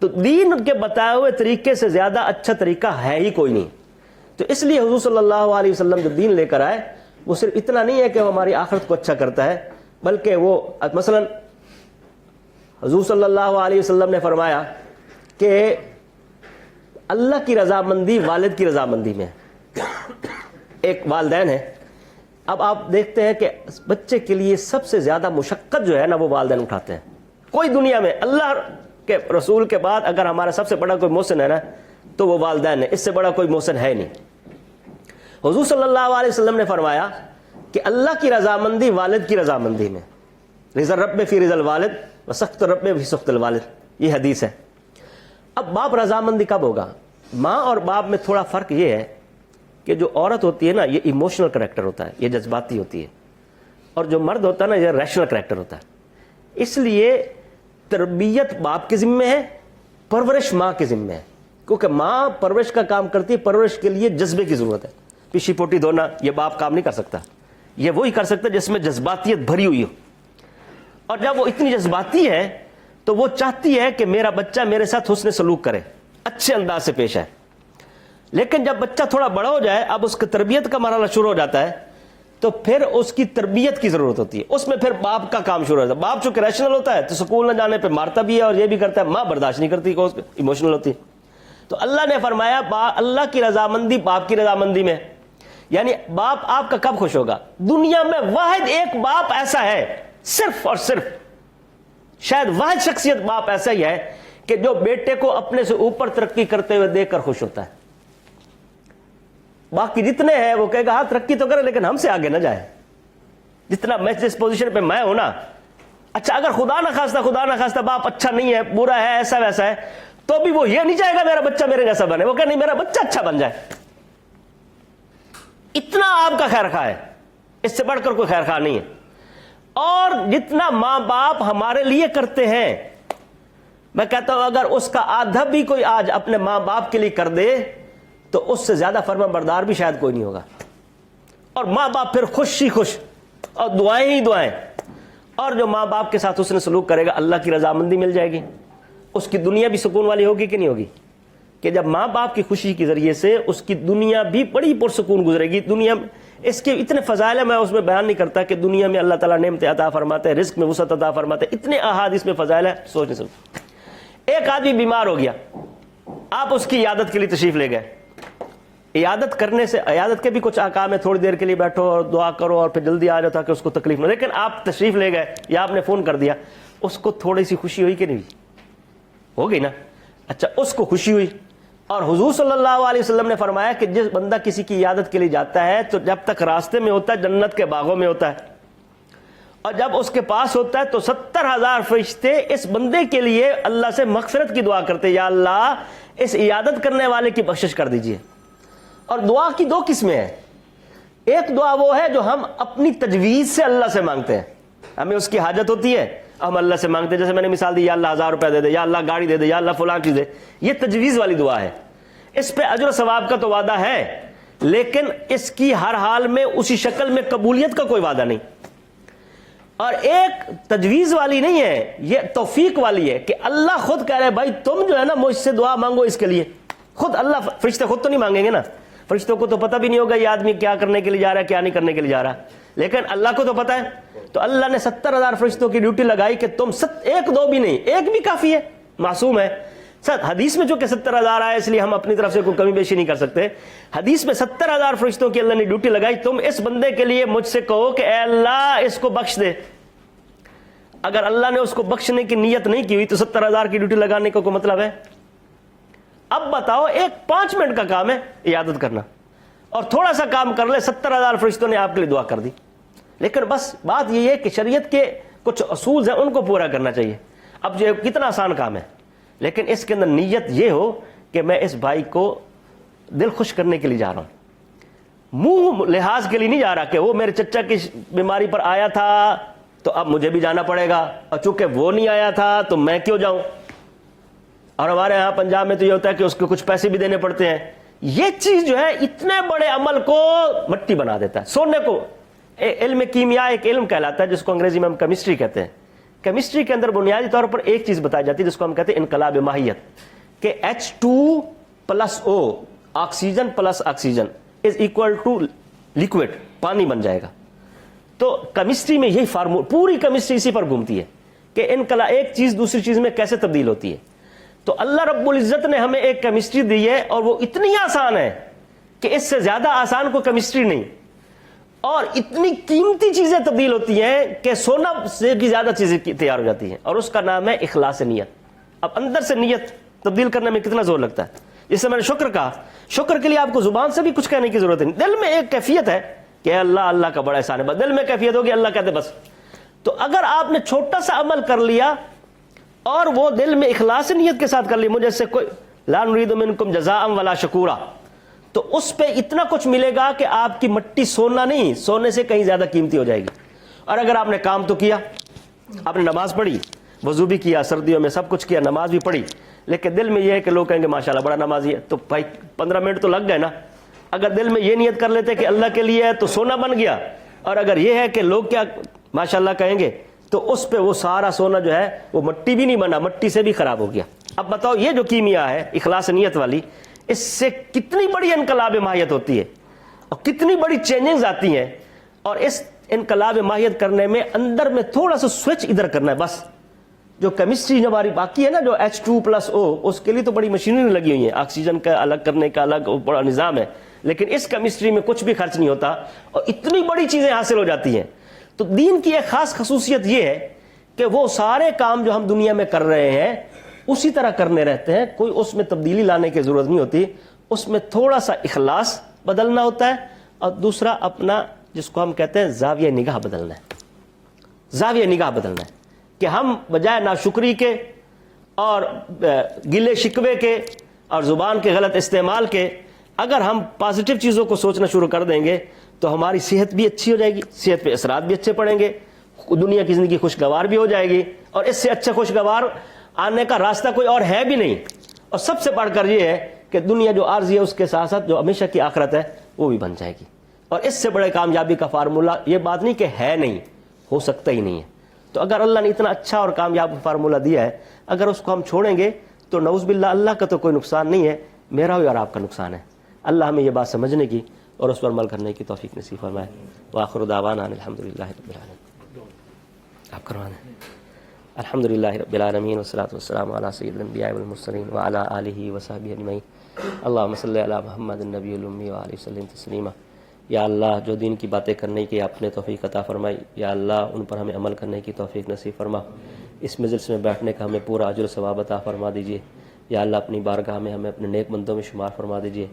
تو دین کے بتائے ہوئے طریقے سے زیادہ اچھا طریقہ ہے ہی کوئی نہیں. تو اس لیے حضور صلی اللہ علیہ وسلم جو دین لے کر آئے وہ صرف اتنا نہیں ہے کہ وہ ہماری آخرت کو اچھا کرتا ہے، بلکہ وہ مثلا حضور صلی اللہ علیہ وسلم نے فرمایا کہ اللہ کی رضامندی والد کی رضامندی میں ہے. ایک والدین ہے، اب آپ دیکھتے ہیں کہ بچے کے لیے سب سے زیادہ مشقت جو ہے نا وہ والدین اٹھاتے ہیں. کوئی دنیا میں اللہ کے رسول کے بعد اگر ہمارا سب سے بڑا کوئی محسن ہے نا تو وہ والدین ہے، اس سے بڑا کوئی محسن ہے نہیں. حضور صلی اللہ علیہ وسلم نے فرمایا کہ اللہ کی رضامندی والد کی رضامندی میں، رضا رب فی رضا الوالد و سخط رب فی سخط الوالد، یہ حدیث ہے. اب باپ رضامندی کب ہوگا؟ ماں اور باپ میں تھوڑا فرق یہ ہے کہ جو عورت ہوتی ہے نا یہ ایموشنل کریکٹر ہوتا ہے، یہ جذباتی ہوتی ہے، اور جو مرد ہوتا ہے نا یہ ریشنل کریکٹر ہوتا ہے. اس لیے تربیت باپ کے ذمے ہے، پرورش ماں کے ذمے ہے، کیونکہ ماں پرورش کا کام کرتی ہے، پرورش کے لیے جذبے کی ضرورت ہے. پیشی پوٹی دھونا یہ باپ کام نہیں کر سکتا، یہ وہی کر سکتا جس میں جذباتیت بھری ہوئی ہو. اور جب وہ اتنی جذباتی ہے تو وہ چاہتی ہے کہ میرا بچہ میرے ساتھ حسن سلوک کرے، اچھے انداز سے پیش آئے. لیکن جب بچہ تھوڑا بڑا ہو جائے، اب اس کی تربیت کا مرحلہ شروع ہو جاتا ہے، تو پھر اس کی تربیت کی ضرورت ہوتی ہے. اس میں پھر باپ کا کام شروع ہوتا ہے. باپ چونکہ ریشنل ہوتا ہے تو سکول نہ جانے پہ مارتا بھی ہے اور یہ بھی کرتا ہے. ماں برداشت نہیں کرتی، ایموشنل ہوتی ہے. تو اللہ نے فرمایا اللہ کی رضامندی باپ کی رضامندی میں، یعنی باپ آپ کا کب خوش ہوگا؟ دنیا میں واحد ایک باپ ایسا ہے، صرف اور صرف شاید واحد شخصیت باپ ایسا ہی ہے کہ جو بیٹے کو اپنے سے اوپر ترقی کرتے ہوئے دیکھ کر خوش ہوتا ہے. باقی جتنے ہیں وہ کہے گا ہاں ترقی تو کرے لیکن ہم سے آگے نہ جائے. جتنا میں جس پوزیشن پہ میں ہوں نا، اچھا اگر خدا نہ خواستہ باپ اچھا نہیں ہے، برا ہے، ایسا ویسا ہے، تو بھی وہ یہ نہیں چاہے گا میرا بچہ میرے جیسا بنے، وہ کہے نہیں میرا بچہ اچھا بن جائے. اتنا آپ کا خیر خواہ ہے، اس سے بڑھ کر کوئی خیر خواہ نہیں ہے. اور جتنا ماں باپ ہمارے لیے کرتے ہیں، میں کہتا ہوں اگر اس کا آدھا بھی کوئی آج اپنے ماں باپ کے لیے کر دے تو اس سے زیادہ فرما بردار بھی شاید کوئی نہیں ہوگا. اور ماں باپ پھر خوش ہی خوش اور دعائیں ہی دعائیں. اور جو ماں باپ کے ساتھ حسن سلوک کرے گا اللہ کی رضامندی مل جائے گی. اس کی دنیا بھی سکون والی ہوگی کہ نہیں ہوگی؟ کہ جب ماں باپ کی خوشی کے ذریعے سے اس کی دنیا بھی بڑی پرسکون گزرے گی. دنیا اس کے اتنے فضائل ہیں، میں اس میں بیان نہیں کرتا کہ دنیا میں اللہ تعالیٰ نعمتیں عطا فرماتے ہیں، رزق میں وسعت عطا فرماتے ہیں، اتنے احادیث میں فضائل ہے سوچ نہیں سکتے۔ ایک آدمی بیمار ہو گیا، آپ اس کی عیادت کے لیے تشریف لے گئے۔ عیادت کرنے سے، عیادت کے بھی کچھ احکام ہے، تھوڑی دیر کے لیے بیٹھو اور دعا کرو اور پھر جلدی آ جاؤ تاکہ اس کو تکلیف نہ، لیکن آپ تشریف لے گئے یا آپ نے فون کر دیا، اس کو تھوڑی سی خوشی ہوئی کہ نہیں ہو گئی نا؟ اچھا، اس کو خوشی ہوئی، اور حضور صلی اللہ علیہ وسلم نے فرمایا کہ جس بندہ کسی کی عیادت کے لیے جاتا ہے تو جب تک راستے میں ہوتا ہے جنت کے باغوں میں ہوتا ہے، اور جب اس کے پاس ہوتا ہے تو 70,000 فرشتے اس بندے کے لیے اللہ سے مغفرت کی دعا کرتے، یا اللہ اس عیادت کرنے والے کی بخشش کر دیجئے۔ اور دعا کی دو قسمیں ہیں، ایک دعا وہ ہے جو ہم اپنی تجویز سے اللہ سے مانگتے ہیں، ہمیں اس کی حاجت ہوتی ہے ہم اللہ سے مانگتے ہیں، جیسے میں نے مثال دی، یا اللہ 1000 روپے دے دے، یا اللہ گاڑی دے دے، یا اللہ فلاں چیز دے، یہ تجویز والی دعا ہے، اس پہ اجر و ثواب کا تو وعدہ ہے، لیکن اس کی ہر حال میں اسی شکل میں قبولیت کا کوئی وعدہ نہیں۔ اور ایک تجویز والی نہیں ہے، یہ توفیق والی ہے کہ اللہ خود کہہ رہے بھائی تم جو ہے نا مجھ سے دعا مانگو اس کے لیے، خود اللہ، فرشتے خود تو نہیں مانگیں گے نا، فرشتوں کو تو پتہ بھی نہیں ہوگا یہ آدمی کیا کرنے کے لیے جا رہا ہے کیا نہیں کرنے کے لیے جا رہا ہے، لیکن اللہ کو تو پتہ ہے، تو اللہ نے 70,000 فرشتوں کی ڈیوٹی لگائی کہ تم ایک دو بھی نہیں، ایک بھی کافی ہے، معصوم ہے۔ حدیث میں جو کہ 70,000 آئے اس لیے ہم اپنی طرف سے کوئی کمی بیشی نہیں کر سکتے، حدیث میں 70,000 فرشتوں کی اللہ نے ڈیوٹی لگائی، تم اس بندے کے لیے مجھ سے کہو کہ اے اللہ اس کو بخش دے۔ اگر اللہ نے اس کو بخشنے کی نیت نہیں کی ہوئی تو 70,000 کی ڈیوٹی لگانے کا کوئی مطلب ہے؟ اب بتاؤ، ایک 5 منٹ کا کام ہے عیادت کرنا، اور تھوڑا سا کام کر لے 70,000 فرشتوں نے آپ کے لیے دعا کر دی، لیکن بس بات یہ ہے کہ شریعت کے کچھ اصول ہیں ان کو پورا کرنا چاہیے۔ اب جو کتنا آسان کام ہے، لیکن اس کے اندر نیت یہ ہو کہ میں اس بھائی کو دل خوش کرنے کے لیے جا رہا ہوں، منہ لحاظ کے لیے نہیں جا رہا کہ وہ میرے چچا کی بیماری پر آیا تھا تو اب مجھے بھی جانا پڑے گا، اور چونکہ وہ نہیں آیا تھا تو میں کیوں جاؤں۔ اور ہمارے ہاں پنجاب میں تو یہ ہوتا ہے کہ اس کو کچھ پیسے بھی دینے پڑتے ہیں، یہ چیز جو ہے اتنے بڑے عمل کو مٹی بنا دیتا ہے، سونے کو۔ علم کیمیا ایک علم کہلاتا ہے جس کو انگریزی میں ہم کیمسٹری کہتے ہیں۔ کیمسٹری کے اندر بنیادی طور پر ایک چیز بتائی جاتی ہے جس کو ہم کہتے ہیں انقلاب ماہیت، کہ H2+O oxygen plus oxygen is equal to liquid, پانی بن جائے گا۔ تو کیمسٹری میں یہی فارمول، پوری کیمسٹری اسی پر گھومتی ہے کہ ایک چیز دوسری چیز میں کیسے تبدیل ہوتی ہے۔ تو اللہ رب العزت نے ہمیں ایک کیمسٹری دی ہے اور وہ اتنی آسان ہے کہ اس سے زیادہ آسان کوئی کیمسٹری نہیں، اور اتنی قیمتی چیزیں تبدیل ہوتی ہیں کہ سونا سے بھی زیادہ چیزیں تیار ہو جاتی ہیں، اور اس کا نام ہے اخلاص نیت۔ اب اندر سے نیت تبدیل کرنے میں کتنا زور لگتا ہے۔ جیسے میں نے شکر کہا، شکر کے لیے آپ کو زبان سے بھی کچھ کہنے کی ضرورت نہیں، دل میں ایک کیفیت ہے کہ اللہ اللہ کا بڑا احسان ہے، بس دل میں کیفیت ہوگی اللہ کہتے بس۔ تو اگر آپ نے چھوٹا سا عمل کر لیا اور وہ دل میں اخلاص نیت کے ساتھ کر لی، مجھے اس سے کوئی لا نريد منکم جزاء ولا شکورا، تو اس پہ اتنا کچھ ملے گا کہ آپ کی مٹی سونا نہیں، سونے سے کہیں زیادہ قیمتی ہو جائے گی۔ اور اگر آپ نے کام تو کیا، آپ نے نماز پڑھی، وضو بھی کیا، سردیوں میں سب کچھ کیا، نماز بھی پڑھی، لیکن دل میں یہ ہے کہ لوگ کہیں گے ماشاءاللہ بڑا نمازی ہے، تو بھائی 15 منٹ تو لگ گئے نا۔ اگر دل میں یہ نیت کر لیتے کہ اللہ کے لیے ہے تو سونا بن گیا، اور اگر یہ ہے کہ لوگ کیا ماشاءاللہ کہیں گے تو اس پہ وہ سارا سونا جو ہے وہ مٹی بھی نہیں بنا، مٹی سے بھی خراب ہو گیا۔ اب بتاؤ یہ جو کیمیا ہے اخلاص نیت والی، اس سے کتنی بڑی انقلاب ماہیت ہوتی ہے اور کتنی بڑی چینجنگز آتی ہیں۔ اور اس انقلاب ماہیت کرنے میں اندر میں تھوڑا سا سوئچ ادھر کرنا ہے بس۔ جو کیمسٹری ہماری باقی ہے نا، جو H2+O، اس کے لیے تو بڑی مشینری لگی ہوئی ہیں، آکسیجن کا الگ کرنے کا الگ بڑا نظام ہے، لیکن اس کیمسٹری میں کچھ بھی خرچ نہیں ہوتا اور اتنی بڑی چیزیں حاصل ہو جاتی ہیں۔ تو دین کی ایک خاص خصوصیت یہ ہے کہ وہ سارے کام جو ہم دنیا میں کر رہے ہیں اسی طرح کرنے رہتے ہیں، کوئی اس میں تبدیلی لانے کی ضرورت نہیں ہوتی، اس میں تھوڑا سا اخلاص بدلنا ہوتا ہے، اور دوسرا اپنا جس کو ہم کہتے ہیں زاویہ نگاہ بدلنا ہے، زاویہ نگاہ بدلنا ہے، کہ ہم بجائے ناشکری کے اور گلے شکوے کے اور زبان کے غلط استعمال کے، اگر ہم پازیٹیو چیزوں کو سوچنا شروع کر دیں گے تو ہماری صحت بھی اچھی ہو جائے گی، صحت پہ اثرات بھی اچھے پڑیں گے، دنیا کی زندگی خوشگوار بھی ہو جائے گی، اور اس سے اچھا خوشگوار آنے کا راستہ کوئی اور ہے بھی نہیں۔ اور سب سے بڑھ کر یہ ہے کہ دنیا جو عارضی ہے اس کے ساتھ ساتھ جو ہمیشہ کی آخرت ہے وہ بھی بن جائے گی۔ اور اس سے بڑے کامیابی کا فارمولہ یہ بات نہیں کہ ہے نہیں، ہو سکتا ہی نہیں ہے۔ تو اگر اللہ نے اتنا اچھا اور کامیاب فارمولہ دیا ہے، اگر اس کو ہم چھوڑیں گے تو نعوذ باللہ اللہ کا تو کوئی نقصان نہیں ہے، میرا اور آپ کا نقصان ہے۔ اللہ ہمیں یہ بات سمجھنے کی اور اس پر عمل کرنے کی توفیق نصیب فرمائے. وآخر دعوانا الحمدللہ رب العالمین. آپ کروا دیں. الحمدللہ رب العالمین والصلاۃ والسلام علی سید الانبیاء والمرسلین وعلی آلہ وصحبہ اجمعین. اللہم صلی علی محمد النبی الامی وآلہ وسلم تسلیما. یا اللہ جو دین کی باتیں کرنے کی آپ نے توفیق عطا فرمائی، یا اللہ ان پر ہمیں عمل کرنے کی توفیق نصیب فرما. اس مجلس میں بیٹھنے کا ہمیں پورا اجر و ثواب عطا فرما دیجیے. یا اللہ اپنی بارگاہ میں ہمیں اپنے نیک بندوں میں شمار فرما دیجیے.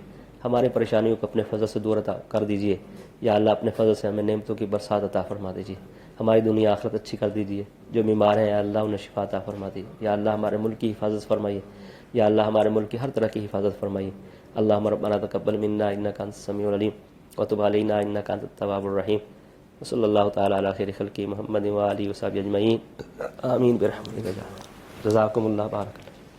ہمارے پریشانیوں کو اپنے فضل سے دور عطا کر دیجیے. یا اللہ اپنے فضل سے ہمیں نعمتوں کی برسات عطا فرما دیجیے. ہماری دنیا آخرت اچھی کر دیجیے. جو بیمار ہیں یا اللہ انہیں شفا عطا فرما دیجیے. یا اللہ ہمارے ملک کی حفاظت فرمائیے. یا اللہ ہمارے ملک کی ہر طرح کی حفاظت فرمائیے. اللہم ربنا تقبل منا انک انت السمیع العلیم وتب علینا انک انت التواب الرحیم. وصلی اللہ تعالی علی خیر خلقہ محمد وآلہ وصحبہ اجمعین. آمین برحمتک. جزاکم اللہ بارک.